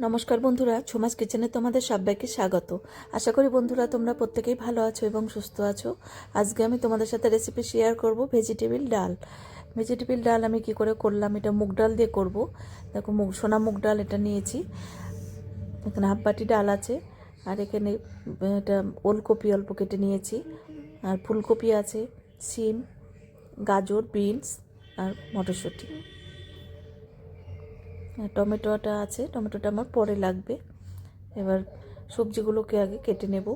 নমস্কার বন্ধুরা, ছোমাস কিচেনে তোমাদের সবাইকে স্বাগত। আশা করি বন্ধুরা তোমরা প্রত্যেকেই ভালো আছো এবং সুস্থ আছো। আজকে আমি তোমাদের সাথে রেসিপি শেয়ার করব ভেজিটেবিল ডাল। ভেজিটেবিল ডাল আমি কি করে করলাম, এটা মুগ ডাল দিয়ে করব। দেখো সোনা মুগ ডাল এটা নিয়েছি, এখানে হাফ বাটি ডাল আছে, আর এখানে এটা ওলকপি অল্প কেটে নিয়েছি, আর ফুলকপি আছে, সিম, গাজর, বিনস আর মটরশুঁটি। টমেটোটা আছে, টমেটোটা আমার পরে লাগবে। এবার সবজিগুলোকে আগে কেটে নেব।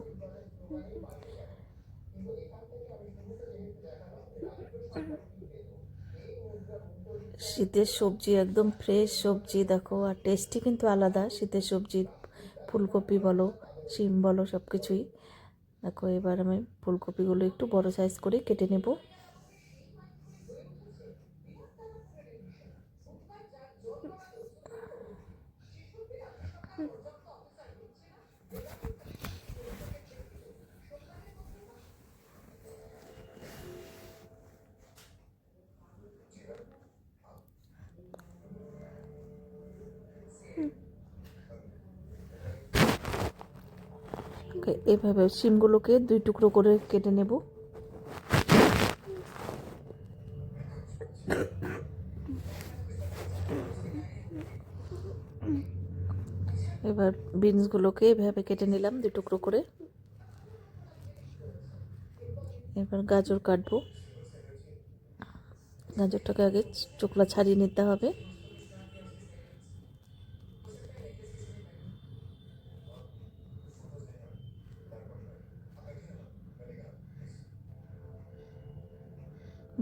শীতের সবজি একদম ফ্রেশ সবজি, দেখো, আর টেস্টি কিন্তু আলাদা। শীতের সবজি ফুলকপি বলো, শিম বলো, সব কিছুই। দেখো এবার আমি ফুলকপিগুলো একটু বড় সাইজ করে কেটে নেব। এভাবে শিমগুলোকে 2 টুকরো করে কেটে নেব। এবার বিনসগুলোকে এভাবে কেটে নিলাম 2 টুকরো করে। এবার গাজর কাটবো। গাজরটাকে আগে চোকলা ছাড়িয়ে নিতে হবে।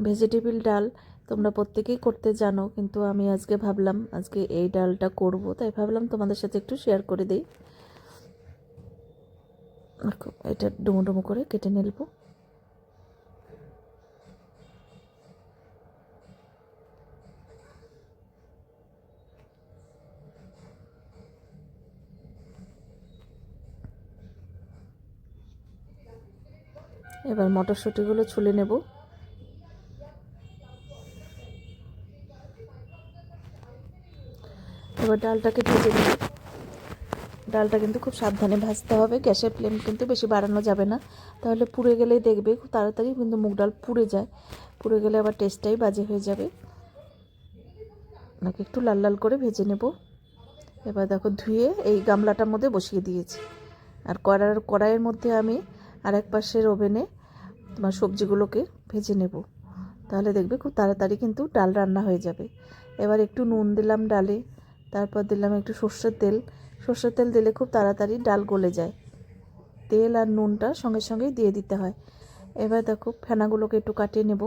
ভেজিটেবিল ডাল তোমরা প্রত্যেকেই করতে জানো, কিন্তু আমি আজকে ভাবলাম আজকে এই ডালটা করব, তাই ভাবলাম তোমাদের সাথে একটু শেয়ার করে দিই। এটা ডুমো ডুমো করে কেটে নেব। এবার মটরশুঁটিগুলো ছুলে নেব। এবার ডালটাকে ভেজে নেব। ডালটা কিন্তু খুব সাবধানে ভাজতে হবে, গ্যাসের ফ্লেম কিন্তু বেশি বাড়ানো যাবে না, তাহলে পুড়ে গেলেই দেখবে খুব তাড়াতাড়ি কিন্তু মুগ ডাল পুড়ে যায়। পুড়ে গেলে আবার টেস্টটাই বাজে হয়ে যাবে। ওনাকে একটু লাল লাল করে ভেজে নেব। এবার দেখো ধুয়ে এই গামলাটার মধ্যে বসিয়ে দিয়েছি, আর কড়াইয়ের মধ্যে আমি আরেক পাশের ওভেনে তোমার সবজিগুলোকে ভেজে নেব। তাহলে দেখবে খুব তাড়াতাড়ি কিন্তু ডাল রান্না হয়ে যাবে। এবার একটু নুন দিলাম ডালে, তারপর দিলাম একটু সর্ষের তেল। সর্ষের তেল দিলে খুব তাড়াতাড়ি ডাল গলে যায়। তেল আর নুনটা সঙ্গে সঙ্গেই দিয়ে দিতে হয়। এবার দেখো ফেনাগুলোকে একটু কাটিয়ে নেব।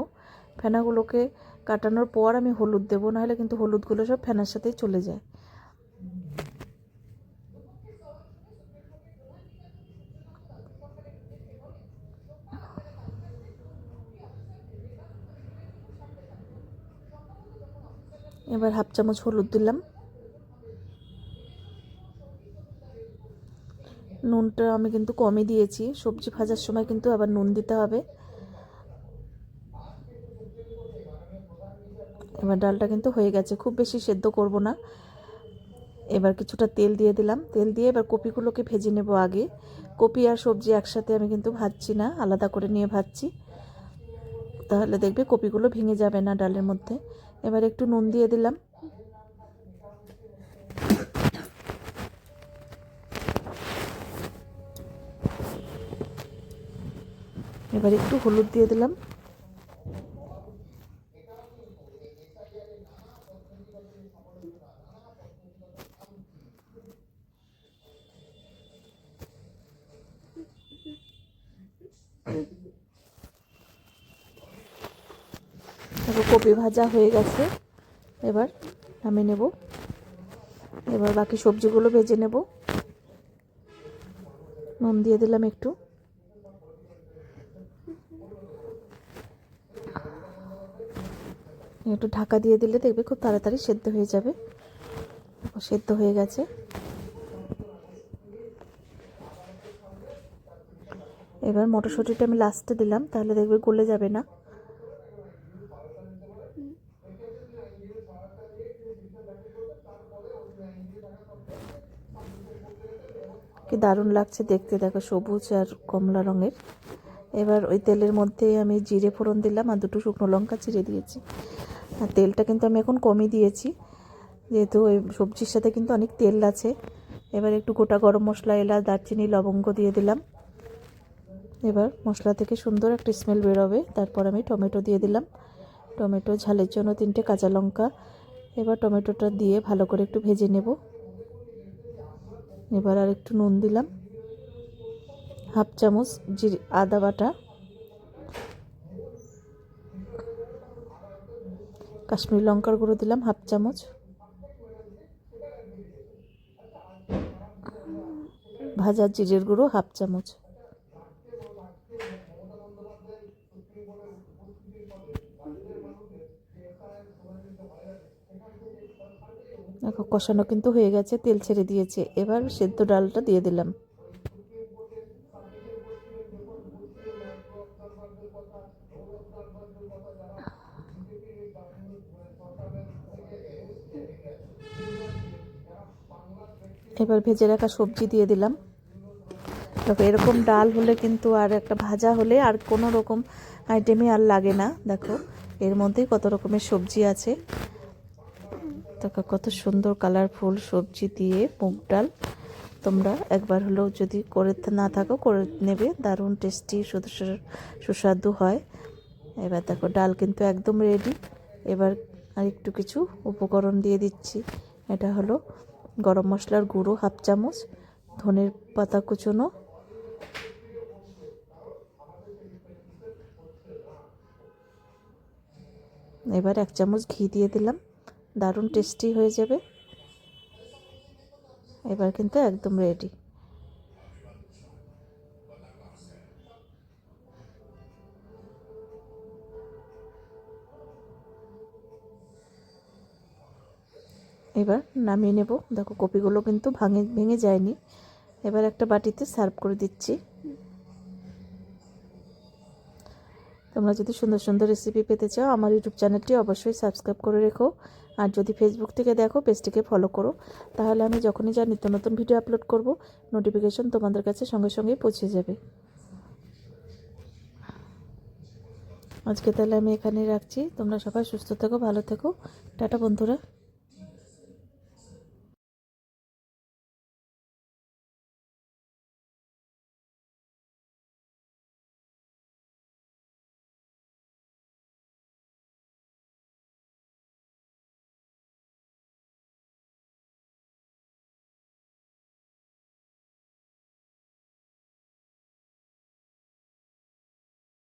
ফেনাগুলোকে কাটানোর পর আমি হলুদ দেবো, নাহলে কিন্তু হলুদগুলো সব ফেনার সাথেই চলে যায়। এবার হাফ চামচ হলুদ দিলাম। নুনটা আমি কিন্তু কমই দিয়েছি, সবজি ভাজার সময় কিন্তু আবার নুন দিতে হবে। এবার ডালটা কিন্তু হয়ে গেছে, খুব বেশি সেদ্ধ করব না। এবার কিছুটা তেল দিয়ে দিলাম। তেল দিয়ে এবার কপিগুলোকে ভেজে নেব আগে। কপি আর সবজি একসাথে আমি কিন্তু ভাজছি না, আলাদা করে নিয়ে ভাজছি, তাহলে দেখবে কপিগুলো ভেঙে যাবে না ডালের মধ্যে। এবার একটু নুন দিয়ে দিলাম। এবার একটু হলুদ দিয়ে দিলাম। তারপর কপি ভাজা হয়ে গেছে, এবার নামিয়ে নেব। এবার বাকি সবজিগুলো ভেজে নেব। নুন দিয়ে দিলাম একটু। একটু ঢাকা দিয়ে দিলে দেখবে খুব তাড়াতাড়ি সেদ্ধ হয়ে যাবে। সেদ্ধ হয়ে গেছে। এবার মটরশুঁটিটা আমি লাস্টে দিলাম, তাহলে দেখবে গলে যাবে না। কি দারুণ লাগছে দেখতে, দেখো সবুজ আর কমলা রঙের। এবার ওই তেলের মধ্যে আমি জিরে ফোড়ন দিলাম আর দুটো শুকনো লঙ্কা চিড়ে দিয়েছি। আর তেলটা কিন্তু আমি এখন কমই দিয়েছি, যেহেতু ওই সবজির সাথে কিন্তু অনেক তেল আছে। এবার একটু গোটা গরম মশলা, এলাচ, দারচিনি, লবঙ্গ দিয়ে দিলাম। এবার মশলা থেকে সুন্দর একটা স্মেল বেরোবে। তারপর আমি টমেটো দিয়ে দিলাম, টমেটো ঝালের জন্য 3টে কাঁচা লঙ্কা। এবার টমেটোটা দিয়ে ভালো করে একটু ভেজে নেব। এবার আর একটু নুন দিলাম, হাফ চামচ আদা বাটা, কাশ্মীরি লঙ্কার গুঁড়ো দিলাম হাফ চামচ, ভাজা জিরের গুঁড়ো হাফ চামচ। দেখো কষানো কিন্তু হয়ে গেছে, তেল ছেড়ে দিয়েছে। এবার সেদ্ধ ডালটা দিয়ে দিলাম। এবার ভেজে রাখা সবজি দিয়ে দিলাম। দেখো এরকম ডাল হলে কিন্তু, আর একটা ভাজা হলে আর কোনো রকম আইটেমই আর লাগে না। দেখো এর মধ্যেই কত রকমের সবজি আছে। দেখো কত সুন্দর কালারফুল সবজি দিয়ে মুগ ডাল। তোমরা একবার হলেও যদি করে না থাকো করে নেবে, দারুণ টেস্টি সুস্বাদু হয়। এবার দেখো ডাল কিন্তু একদম রেডি। এবার আর একটু কিছু উপকরণ দিয়ে দিচ্ছি। এটা হলো গরম মশলার গুঁড়ো হাফ চামচ, ধনের পাতা কুচোনো, এবার 1 চামচ ঘি দিয়ে দিলাম, দারুণ টেস্টি হয়ে যাবে। এবার কিন্তু একদম রেডি। এবার নামিয়ে নেব। দেখো কপিগুলো কিন্তু ভেঙে যায়নি। এবার একটা বাটিতে সার্ভ করে দিচ্ছি। তোমরা যদি সুন্দর সুন্দর রেসিপি পেতে চাও, আমার ইউটিউব চ্যানেলটি অবশ্যই সাবস্ক্রাইব করে রেখো। আর যদি ফেসবুক থেকে দেখো, পেজটিকে ফলো করো। তাহলে আমি যখনই যা নিত্য নতুন ভিডিও আপলোড করব, নোটিফিকেশন তোমাদের কাছে সঙ্গে সঙ্গেই পৌঁছে যাবে। আজকে তাহলে আমি এখানেই রাখছি। তোমরা সবাই সুস্থ থেকো, ভালো থেকো। টাটা বন্ধুরা।